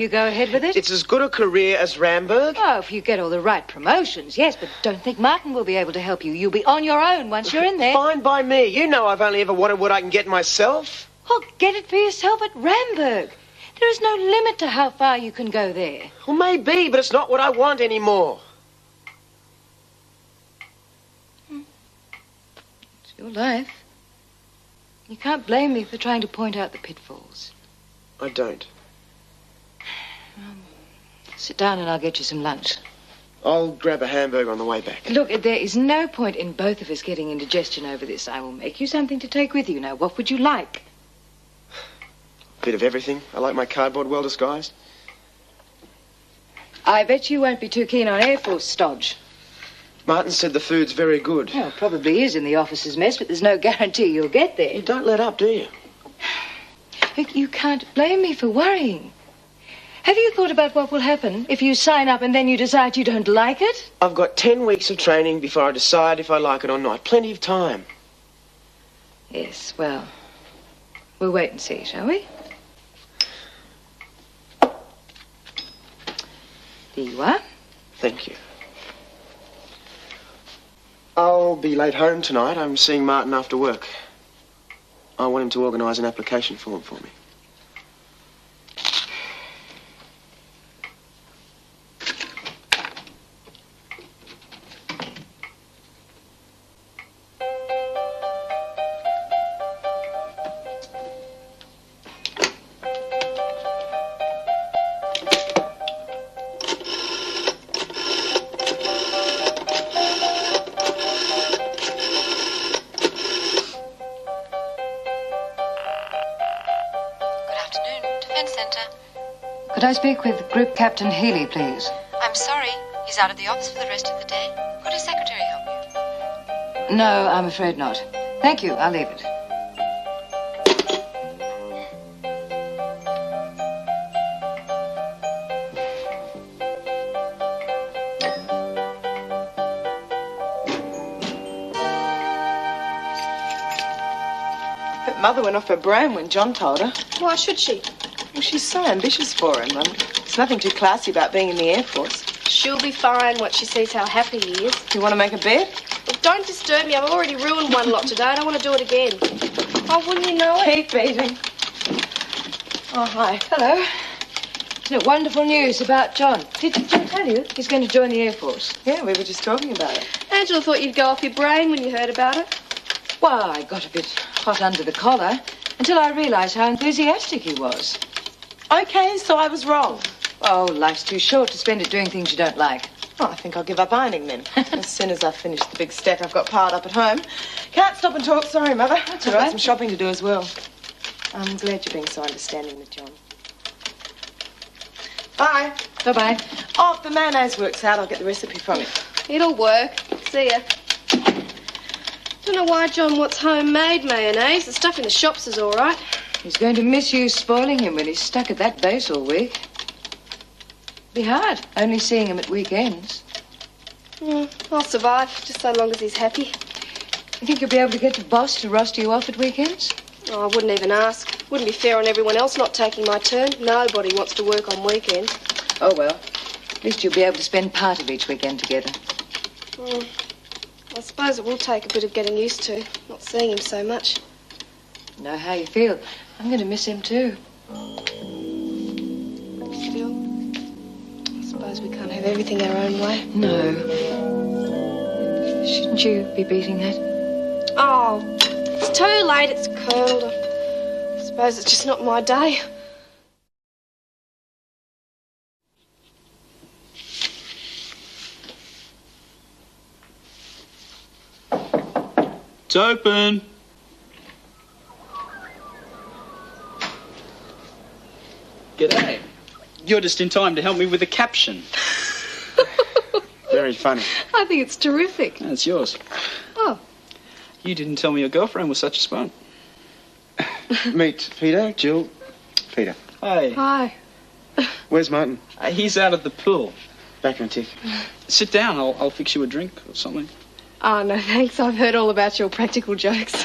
You go ahead with it? It's as good a career as Ramberg. Oh, if you get all the right promotions, yes, but don't think Martin will be able to help you. You'll be on your own once you're in there. Fine by me. You know I've only ever wanted what I can get myself. Oh, get it for yourself at Ramberg. There is no limit to how far you can go there. Well, maybe, but it's not what I want anymore. It's your life. You can't blame me for trying to point out the pitfalls. I don't. Sit down and I'll get you some lunch. I'll grab a hamburger on the way back. Look, there is no point in both of us getting indigestion over this. I will make you something to take with you. Now, what would you like? A bit of everything. I like my cardboard well disguised. I bet you won't be too keen on Air Force stodge. Martin said the food's very good. Well, it probably is in the officer's mess, but there's no guarantee you'll get there. You don't let up, do you? Look, you can't blame me for worrying. Have you thought about what will happen if you sign up and then you decide you don't like it? I've got 10 weeks of training before I decide if I like it or not. Plenty of time. Yes, well, we'll wait and see, shall we? Here you are. Thank you. I'll be late home tonight. I'm seeing Martin after work. I want him to organise an application form for me. Could I speak with Group Captain Healy, please? I'm sorry. He's out of the office for the rest of the day. Could his secretary help you? No, I'm afraid not. Thank you. I'll leave it. But Mother went off her brain when John told her. Why should she? Well, she's so ambitious for him. There's nothing too classy about being in the Air Force. She'll be fine once she sees how happy he is. Do you want to make a bet? Look, don't disturb me. I've already ruined one lot today. I don't want to do it again. Oh, wouldn't you know it? Keep beating. Oh, hi. Hello. Isn't it wonderful news about John? Did John tell you he's going to join the Air Force? Yeah, we were just talking about it. Angela thought you'd go off your brain when you heard about it. Well, I got a bit hot under the collar until I realised how enthusiastic he was. Okay, so I was wrong. Oh, life's too short to spend it doing things you don't like. Oh, I think I'll give up ironing then. As soon as I've finished the big stack I've got piled up at home. Can't stop and talk. Sorry, Mother. That's I've all got right. some shopping to do as well. I'm glad you're being so understanding with John. Bye. Bye-bye. Oh, if the mayonnaise works out, I'll get the recipe from you. It'll work. See ya. Don't know why John wants homemade mayonnaise. The stuff in the shops is all right. He's going to miss you spoiling him when he's stuck at that base all week. Be hard, only seeing him at weekends. I'll survive, just so long as he's happy. You think you'll be able to get the boss to roster you off at weekends? Oh, I wouldn't even ask. Wouldn't be fair on everyone else not taking my turn. Nobody wants to work on weekends. Oh, well. At least you'll be able to spend part of each weekend together. I suppose it will take a bit of getting used to, not seeing him so much. Know how you feel. I'm going to miss him too. Still, I suppose we can't have everything our own way. No. Shouldn't you be beating that? Oh, it's too late. It's curled. I suppose it's just not my day. It's open. G'day. You're just in time to help me with the caption. Very funny. I think it's terrific. That's yours. Oh. You didn't tell me your girlfriend was such a spunk. Meet Peter, Jill. Peter. Hey. Hi. Where's Martin? He's out at the pool. Back in a tick. Sit down. I'll fix you a drink or something. Oh, no, thanks. I've heard all about your practical jokes.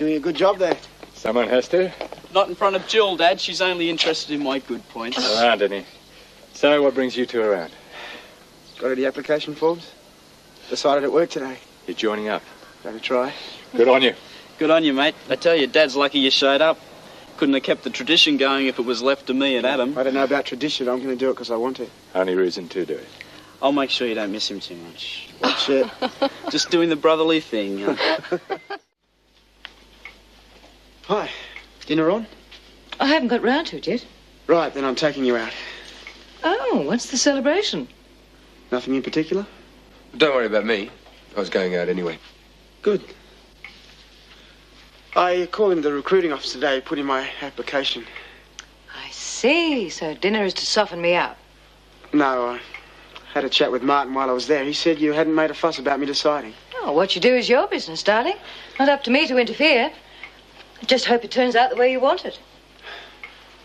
Doing a good job there. Someone has to. Not in front of Jill, Dad. She's only interested in my good points. Around, any. So, what brings you two around? Got all the application forms? Decided at work today. You're joining up. Going to try. Good on you. Good on you, mate. I tell you, Dad's lucky you showed up. Couldn't have kept the tradition going if it was left to me and Adam. I don't know about tradition. I'm going to do it because I want to. Only reason to do it. I'll make sure you don't miss him too much. Watch it. Just doing the brotherly thing. Hi. Dinner on? I haven't got round to it yet. Right, then I'm taking you out. Oh, what's the celebration? Nothing in particular? Don't worry about me. I was going out anyway. Good. I called into the recruiting office today, put in my application. I see. So dinner is to soften me up. No, I had a chat with Martin while I was there. He said you hadn't made a fuss about me deciding. Oh, what you do is your business, darling. Not up to me to interfere. I just hope it turns out the way you want it.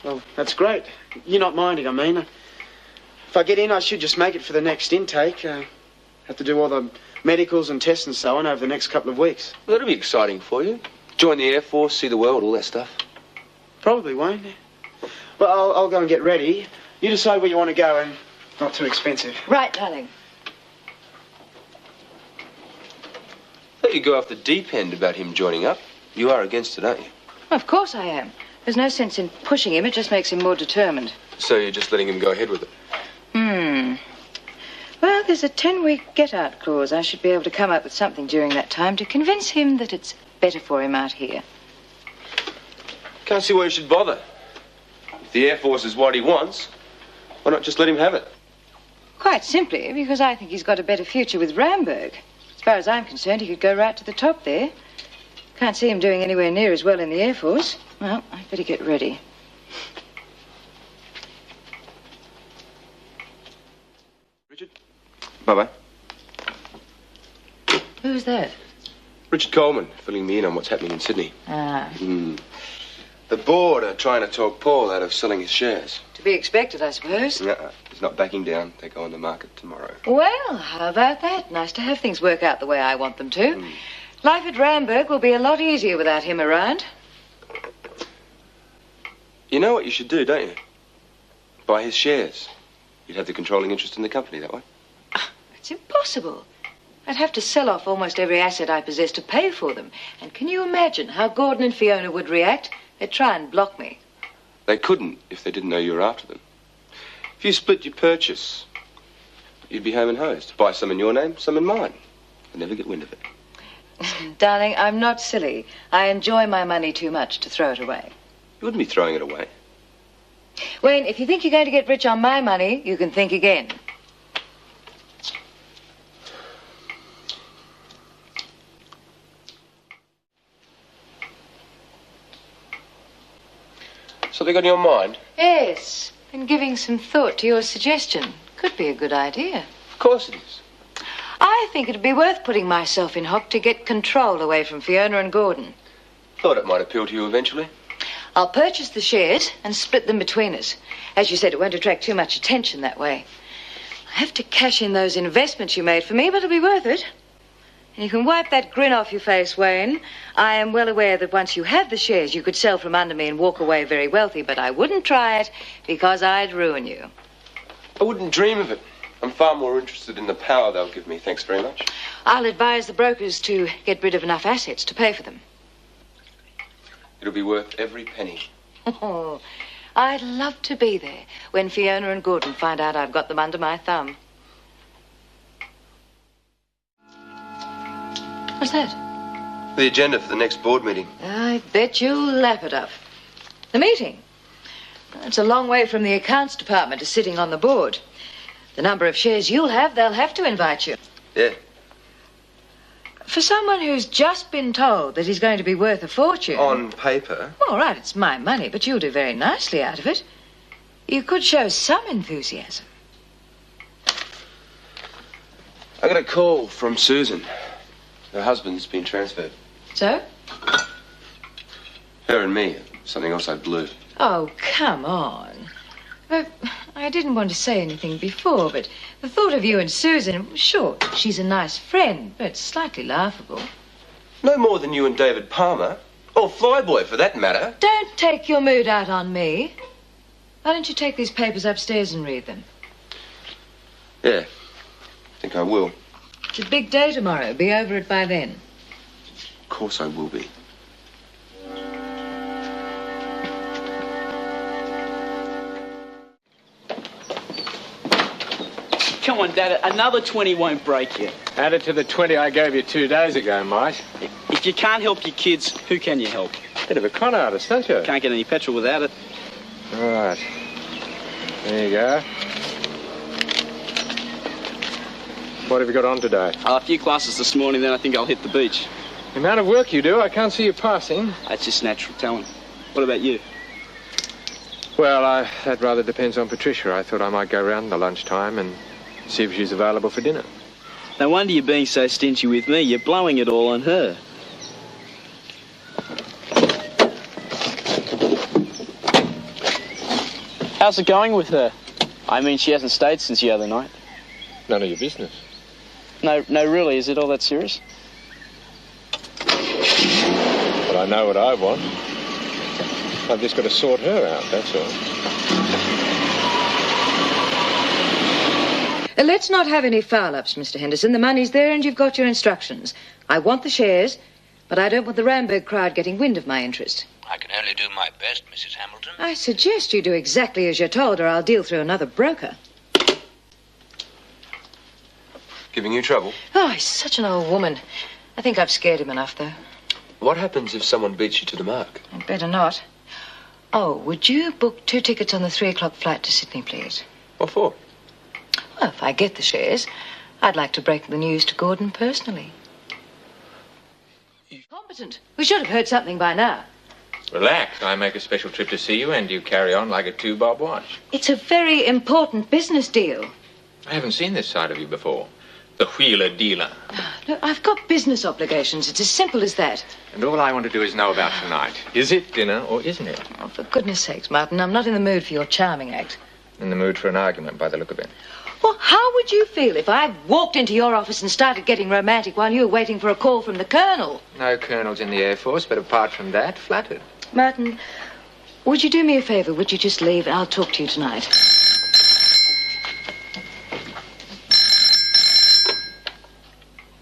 Well, that's great. You're not minding, I mean. If I get in, I should just make it for the next intake. Have to do all the medicals and tests and so on over the next couple of weeks. Well, that'll be exciting for you. Join the Air Force, see the world, all that stuff. Probably won't. Well, I'll go and get ready. You decide where you want to go and not too expensive. Right, darling. I thought you'd go off the deep end about him joining up. You are against it, aren't you? Of course I am. There's no sense in pushing him. It just makes him more determined. So you're just letting him go ahead with it? Well, there's a 10-week get-out clause. I should be able to come up with something during that time to convince him that it's better for him out here. Can't see why you should bother. If the Air Force is what he wants, why not just let him have it? Quite simply because I think he's got a better future with Ramberg. As far as I'm concerned, he could go right to the top there. Can't see him doing anywhere near as well in the Air Force. Well, I'd better get ready. Richard? Bye-bye. Who's that? Richard Coleman, filling me in on what's happening in Sydney. Ah. The board are trying to talk Paul out of selling his shares. To be expected, I suppose. He's not backing down. They go on the market tomorrow. Well, how about that? Nice to have things work out the way I want them to. Life at Ramberg will be a lot easier without him around. You know what you should do, don't you? Buy his shares. You'd have the controlling interest in the company that way. It's impossible. I'd have to sell off almost every asset I possess to pay for them. And can you imagine how Gordon and Fiona would react? They'd try and block me. They couldn't if they didn't know you were after them. If you split your purchase, you'd be home and hosed. Buy some in your name, some in mine. I'd never get wind of it. Darling, I'm not silly. I enjoy my money too much to throw it away. You wouldn't be throwing it away. Wayne, if you think you're going to get rich on my money, you can think again. Something on your mind? Yes, been giving some thought to your suggestion. Could be a good idea. Of course it is. I think it'd be worth putting myself in hock to get control away from Fiona and Gordon. Thought it might appeal to you eventually. I'll purchase the shares and split them between us. As you said, it won't attract too much attention that way. I have to cash in those investments you made for me, but it'll be worth it. And you can wipe that grin off your face, Wayne. I am well aware that once you have the shares, you could sell from under me and walk away very wealthy, but I wouldn't try it because I'd ruin you. I wouldn't dream of it. I'm far more interested in the power they'll give me, thanks very much. I'll advise the brokers to get rid of enough assets to pay for them. It'll be worth every penny. Oh, I'd love to be there when Fiona and Gordon find out I've got them under my thumb. What's that? The agenda for the next board meeting. I bet you'll lap it up. The meeting? It's a long way from the accounts department to sitting on the board. The number of shares you'll have, they'll have to invite you. Yeah. For someone who's just been told that he's going to be worth a fortune... On paper. All right, it's my money, but you'll do very nicely out of it. You could show some enthusiasm. I got a call from Susan. Her husband's been transferred. So? Her and me. Something else I blew. Oh, come on. I didn't want to say anything before, but the thought of you and Susan, sure, she's a nice friend, but slightly laughable. No more than you and David Palmer. Or flyboy, for that matter. Don't take your mood out on me. Why don't you take these papers upstairs and read them? Yeah, I think I will. It's a big day tomorrow. Be over it by then. Of course I will be. Come on, Dad, another 20 won't break you. Add it to the 20 I gave you 2 days ago, mate. If you can't help your kids, who can you help? Bit of a con artist, don't you? Can't get any petrol without it. Right. There you go. What have you got on today? A few classes this morning, then I think I'll hit the beach. The amount of work you do, I can't see you passing. That's just natural talent. What about you? Well, that rather depends on Patricia. I thought I might go round the lunchtime and see if she's available for dinner. No wonder you're being so stingy with me. You're blowing it all on her. How's it going with her? I mean, she hasn't stayed since the other night. None of your business. No, really, is it all that serious? But I know what I want. I've just got to sort her out, that's all. Let's not have any foul-ups, Mr. Henderson. The money's there and you've got your instructions. I want the shares, but I don't want the Ramberg crowd getting wind of my interest. I can only do my best, Mrs. Hamilton. I suggest you do exactly as you're told, or I'll deal through another broker. Giving you trouble? Oh, he's such an old woman. I think I've scared him enough, though. What happens if someone beats you to the mark? I'd better not. Oh, would you book 2 tickets on the 3 o'clock flight to Sydney, please? What for? Well, if I get the shares, I'd like to break the news to Gordon personally. Competent. We should have heard something by now. Relax. I make a special trip to see you and you carry on like a 2-bob watch. It's a very important business deal. I haven't seen this side of you before. The wheeler dealer. Look, I've got business obligations. It's as simple as that. And all I want to do is know about tonight. Is it dinner or isn't it? Oh, for goodness sakes, Martin, I'm not in the mood for your charming act. In the mood for an argument, by the look of it. Well, how would you feel if I walked into your office and started getting romantic while you were waiting for a call from the Colonel? No colonels in the Air Force, but apart from that, flattered. Martin, would you do me a favour? Would you just leave? I'll talk to you tonight.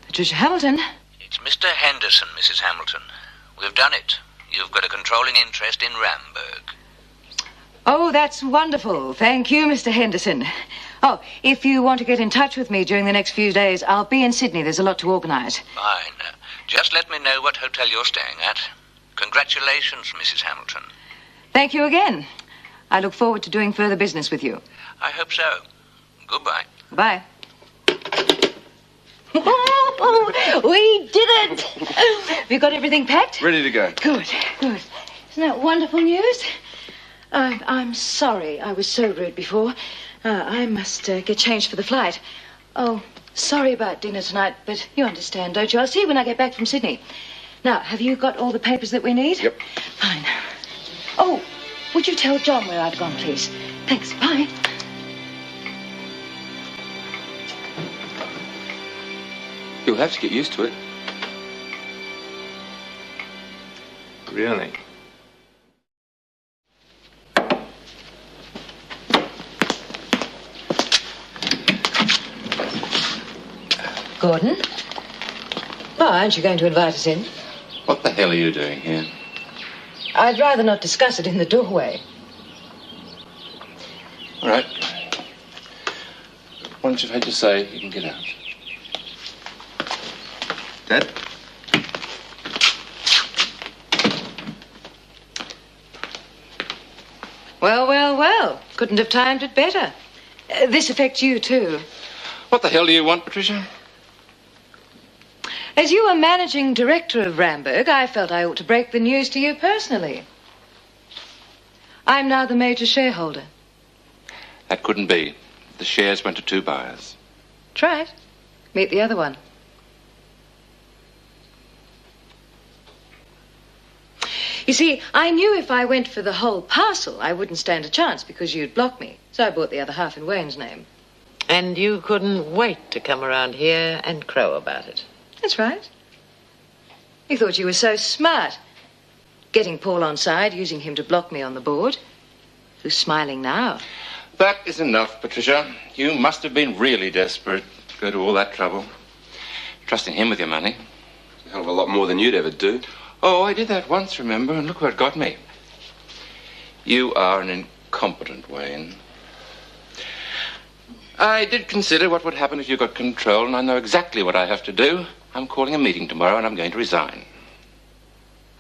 Patricia Hamilton. It's Mr. Henderson, Mrs. Hamilton. We've done it. You've got a controlling interest in Ramberg. Oh, that's wonderful. Thank you, Mr. Henderson. Oh, if you want to get in touch with me during the next few days, I'll be in Sydney. There's a lot to organise. Fine. Just let me know what hotel you're staying at. Congratulations, Mrs. Hamilton. Thank you again. I look forward to doing further business with you. I hope so. Goodbye. Bye. We did it! Have you got everything packed? Ready to go. Good, good. Isn't that wonderful news? I'm sorry I was so rude before. I must get changed for the flight. Oh, sorry about dinner tonight, but you understand, don't you? I'll see you when I get back from Sydney. Now, have you got all the papers that we need? Yep. Fine. Oh, would you tell John where I've gone, please? Thanks. Bye. You'll have to get used to it. Really? Gordon? Oh, aren't you going to invite us in? What the hell are you doing here? I'd rather not discuss it in the doorway. All right. Once you've had your say, you can get out. Dad? Well, well, well. Couldn't have timed it better. This affects you, too. What the hell do you want, Patricia? As you were managing director of Ramberg, I felt I ought to break the news to you personally. I'm now the major shareholder. That couldn't be. The shares went to 2 buyers. Try it. Meet the other one. You see, I knew if I went for the whole parcel, I wouldn't stand a chance because you'd block me. So I bought the other half in Wayne's name. And you couldn't wait to come around here and crow about it. That's right. You thought you were so smart. Getting Paul on side, using him to block me on the board. Who's smiling now? That is enough, Patricia. You must have been really desperate to go to all that trouble. Trusting him with your money. It's a hell of a lot more than you'd ever do. Oh, I did that once, remember, and look where it got me. You are an incompetent, Wayne. I did consider what would happen if you got control, and I know exactly what I have to do. I'm calling a meeting tomorrow, and I'm going to resign.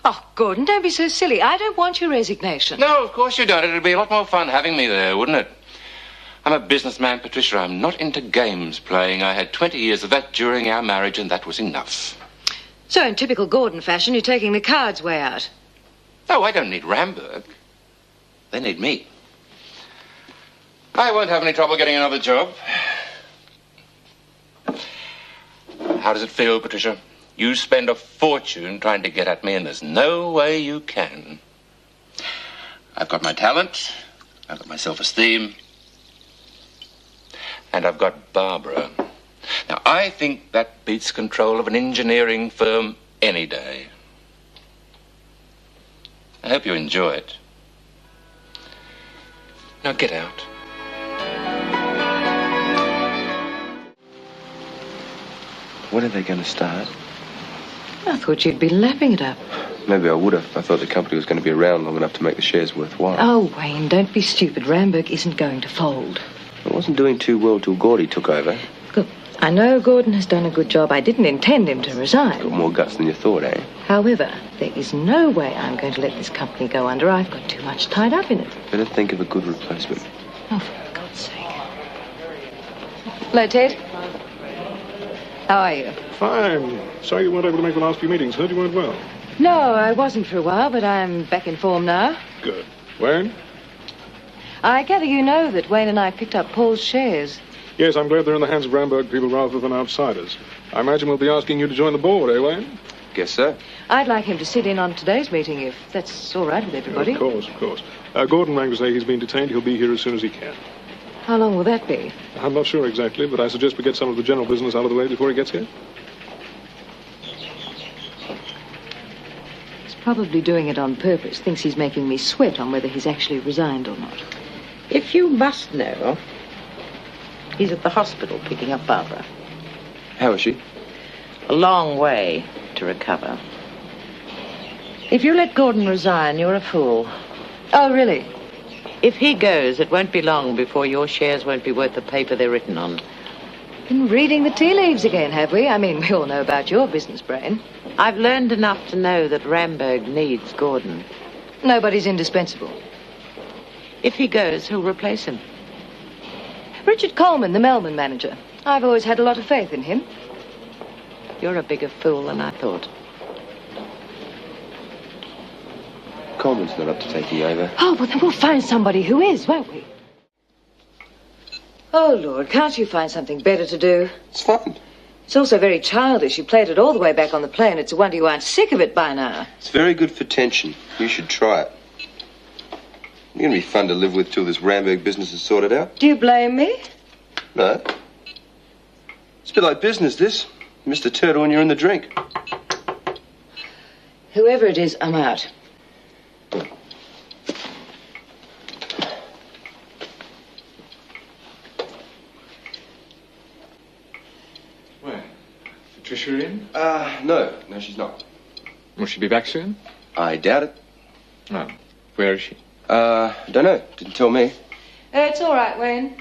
Oh, Gordon, don't be so silly. I don't want your resignation. No, of course you don't. It'd be a lot more fun having me there, wouldn't it? I'm a businessman, Patricia. I'm not into games playing. I had 20 years of that during our marriage, and that was enough. So in typical Gordon fashion, you're taking the cards way out. Oh, I don't need Ramberg. They need me. I won't have any trouble getting another job. How does it feel, Patricia? You spend a fortune trying to get at me, and there's no way you can. I've got my talent, I've got my self-esteem, and I've got Barbara. Now, I think that beats control of an engineering firm any day. I hope you enjoy it. Now get out. When are they going to start? I thought you'd be lapping it up. Maybe I would have. I thought the company was going to be around long enough to make the shares worthwhile. Oh, Wayne, don't be stupid. Ramberg isn't going to fold. It wasn't doing too well till Gordy took over. Good. I know Gordon has done a good job. I didn't intend him to resign. Got more guts than you thought, eh? However, there is no way I'm going to let this company go under. I've got too much tied up in it. Better think of a good replacement. Oh, for God's sake. Hello, Ted. How are you? Fine. Sorry you weren't able to make the last few meetings. Heard you weren't well. No, I wasn't for a while, but I'm back in form now. Good. Wayne? I gather you know that Wayne and I picked up Paul's shares. Yes, I'm glad they're in the hands of Ramberg people rather than outsiders. I imagine we'll be asking you to join the board, eh, Wayne? Guess so. I'd like him to sit in on today's meeting, if that's all right with everybody. Of course, of course. Gordon rang to say he's been detained. He'll be here as soon as he can. How long will that be? I'm not sure exactly, but I suggest we get some of the general business out of the way before he gets here. He's probably doing it on purpose. Thinks he's making me sweat on whether he's actually resigned or not. If you must know, he's at the hospital picking up Barbara. How is she? A long way to recover. If you let Gordon resign, you're a fool. Oh, really? If he goes, it won't be long before your shares won't be worth the paper they're written on. Been reading the tea leaves again, have we? I mean, we all know about your business brain. I've learned enough to know that Ramberg needs Gordon. Nobody's indispensable. If he goes, who'll replace him? Richard Coleman, the Melbourne manager. I've always had a lot of faith in him. You're a bigger fool than I thought. Coleman's not up to taking over. Oh, well, then we'll find somebody who is, won't we? Oh, Lord, can't you find something better to do? It's fun. It's also very childish. You played it all the way back on the plane. It's a wonder you aren't sick of it by now. It's very good for tension. You should try it. You're going to be fun to live with till this Ramberg business is sorted out. Do you blame me? No. It's a bit like business, this. Mr. Turtle and you're in the drink. Whoever it is, I'm out. Where? Patricia in? No, she's not. Will she be back soon? I doubt it. No. Where is she? Don't know. Didn't tell me. It's all right, Wayne.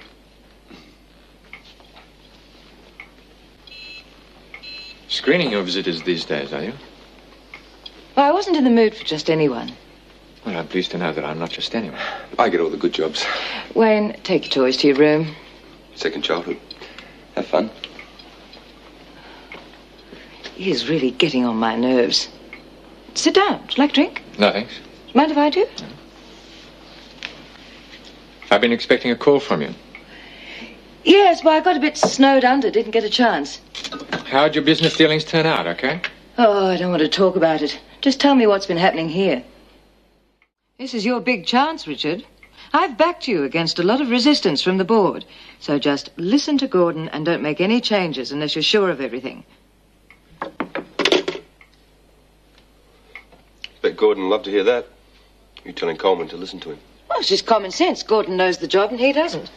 Screening your visitors these days, are you? Well, I wasn't in the mood for just anyone. Well, I'm pleased to know that I'm not just anyone. I get all the good jobs. Wayne, take your toys to your room. Second childhood. Have fun. He is really getting on my nerves. Sit down. Would you like a drink? No, thanks. Mind if I do? No. I've been expecting a call from you. Yes, well, I got a bit snowed under. Didn't get a chance. How'd your business dealings turn out, okay? Oh, I don't want to talk about it. Just tell me what's been happening here. This is your big chance, Richard. I've backed you against a lot of resistance from the board. So just listen to Gordon and don't make any changes unless you're sure of everything. Bet Gordon will love to hear that. You telling Coleman to listen to him. Well, it's just common sense. Gordon knows the job and he doesn't.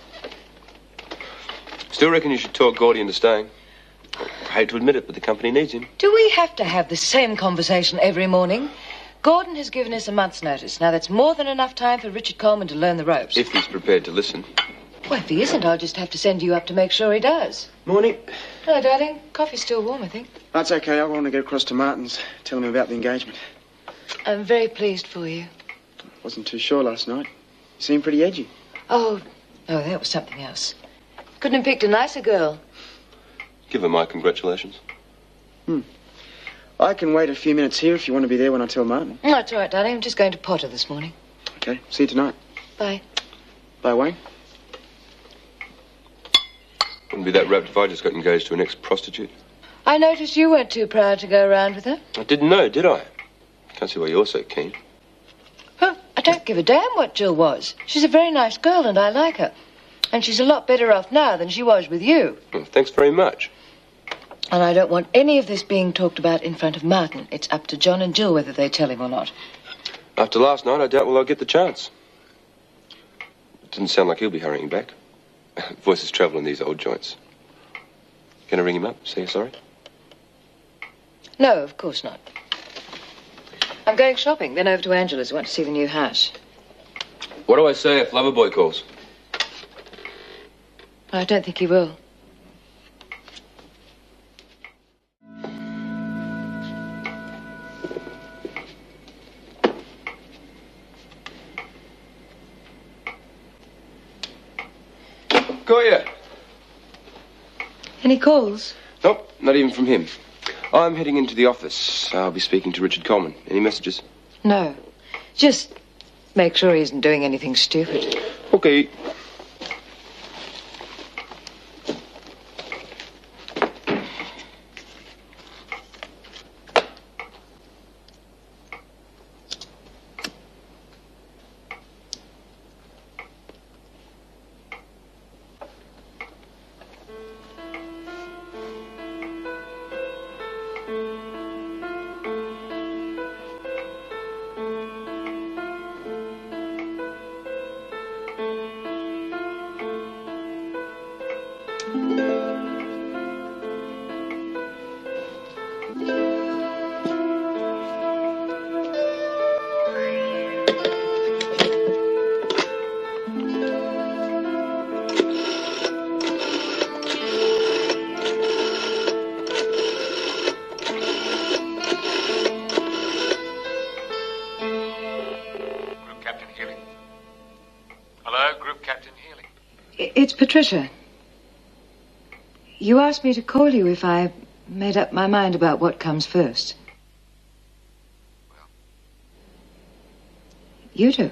Still reckon you should talk Gordy into staying. I hate to admit it, but the company needs him. Do we have to have the same conversation every morning? Gordon has given us a month's notice. Now, that's more than enough time for Richard Coleman to learn the ropes. If he's prepared to listen. Well, if he isn't, I'll just have to send you up to make sure he does. Morning. Hello, darling. Coffee's still warm, I think. That's okay. I want to get across to Martin's, tell him about the engagement. I'm very pleased for you. Wasn't too sure last night. You seemed pretty edgy. Oh, that was something else. Couldn't have picked a nicer girl. Give her my congratulations. I can wait a few minutes here if you want to be there when I tell Martin. No, it's all right, darling. I'm just going to Potter this morning. Okay, see you tonight. Bye. Bye, Wayne. Wouldn't be that rapt if I just got engaged to an ex-prostitute. I noticed you weren't too proud to go around with her. I didn't know, did I? Can't see why you're so keen. Well, I don't give a damn what Jill was. She's a very nice girl and I like her. And she's a lot better off now than she was with you. Well, thanks very much. And I don't want any of this being talked about in front of Martin. It's up to John and Jill whether they tell him or not. After last night, I doubt I'll get the chance. It doesn't sound like he'll be hurrying back. Voices travel in these old joints. Gonna ring him up, say you're sorry? No, of course not. I'm going shopping, then over to Angela's. I want to see the new house. What do I say if Loverboy calls? I don't think he will. Got ya. Any calls? Nope, not even from him. I'm heading into the office. I'll be speaking to Richard Coleman. Any messages? No. Just make sure he isn't doing anything stupid. Okay. It's Patricia. You asked me to call you if I made up my mind about what comes first. You do.